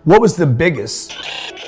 What was the biggest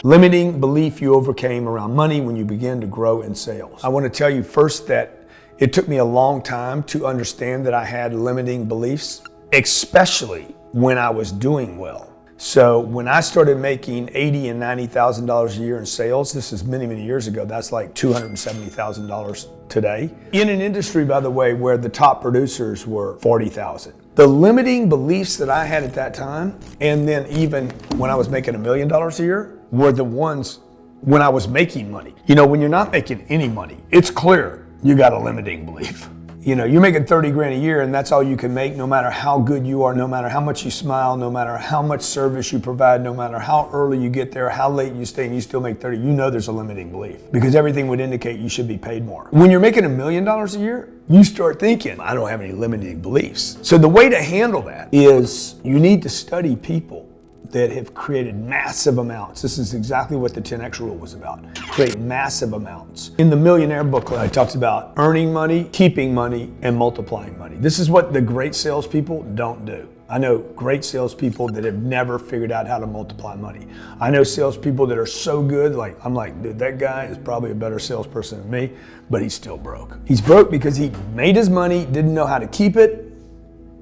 limiting belief you overcame around money when you began to grow in sales? I want to tell you first that it took me a long time to understand that I had limiting beliefs, especially when I was doing well. So when I started making $80,000 and $90,000 a year in sales, this is many, many years ago, that's like $270,000 today. In an industry, by the way, where the top producers were 40,000. The limiting beliefs that I had at that time, and then even when I was making $1 million a year, were the ones when I was making money. You know, when you're not making any money, it's clear you got a limiting belief. You know, you're making 30 grand a year and that's all you can make, no matter how good you are, no matter how much you smile, no matter how much service you provide, no matter how early you get there, how late you stay, and you still make 30, you know there's a limiting belief because everything would indicate you should be paid more. When you're making $1 million a year, you start thinking, I don't have any limiting beliefs. So the way to handle that is you need to study people that have created massive amounts. This is exactly what the 10X rule was about. Create massive amounts. In the Millionaire booklet, I talked about earning money, keeping money, and multiplying money. This is what the great salespeople don't do. I know great salespeople that have never figured out how to multiply money. I know salespeople that are so good, I'm like, dude, that guy is probably a better salesperson than me, but he's still broke. He's broke because he made his money, didn't know how to keep it,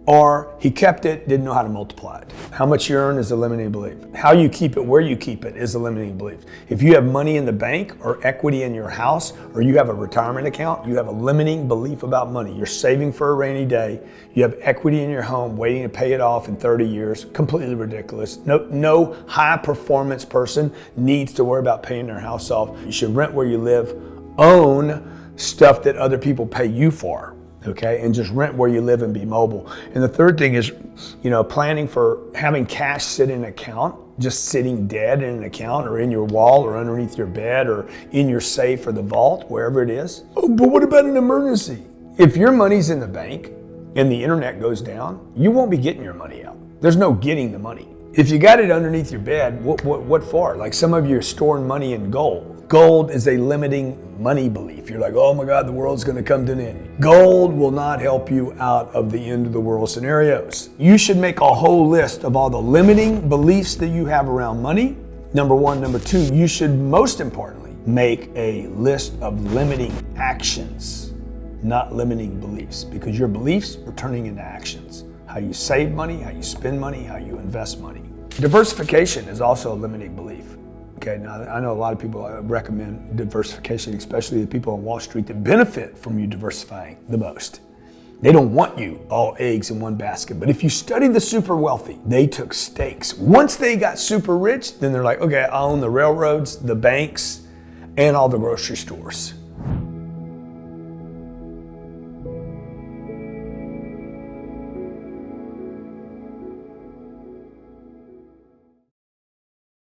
or he kept it, didn't know how to multiply it. How much you earn is a limiting belief. How you keep it, where you keep it is a limiting belief. If you have money in the bank or equity in your house, or you have a retirement account, you have a limiting belief about money. You're saving for a rainy day. You have equity in your home waiting to pay it off in 30 years. Completely ridiculous. No high performance person needs to worry about paying their house off. You should rent where you live, own stuff that other people pay you for. Okay, and just rent where you live and be mobile. And the third thing is, planning for having cash sit in an account, just sitting dead in an account or in your wall or underneath your bed or in your safe or the vault, wherever it is. Oh, but what about an emergency? If your money's in the bank and the internet goes down, you won't be getting your money out. There's no getting the money. If you got it underneath your bed, what for? Like some of you are storing money in gold. Gold is a limiting money belief. You're like, oh my God, the world's gonna come to an end. Gold will not help you out of the end of the world scenarios. You should make a whole list of all the limiting beliefs that you have around money. Number one. Number two, you should most importantly make a list of limiting actions, not limiting beliefs, because your beliefs are turning into actions. How you save money, how you spend money, how you invest money. Diversification is also a limiting belief. Okay, now I know a lot of people recommend diversification, especially the people on Wall Street that benefit from you diversifying the most. They don't want you all eggs in one basket. But if you study the super wealthy, they took stakes. Once they got super rich, then they're like, okay, I own the railroads, the banks, and all the grocery stores.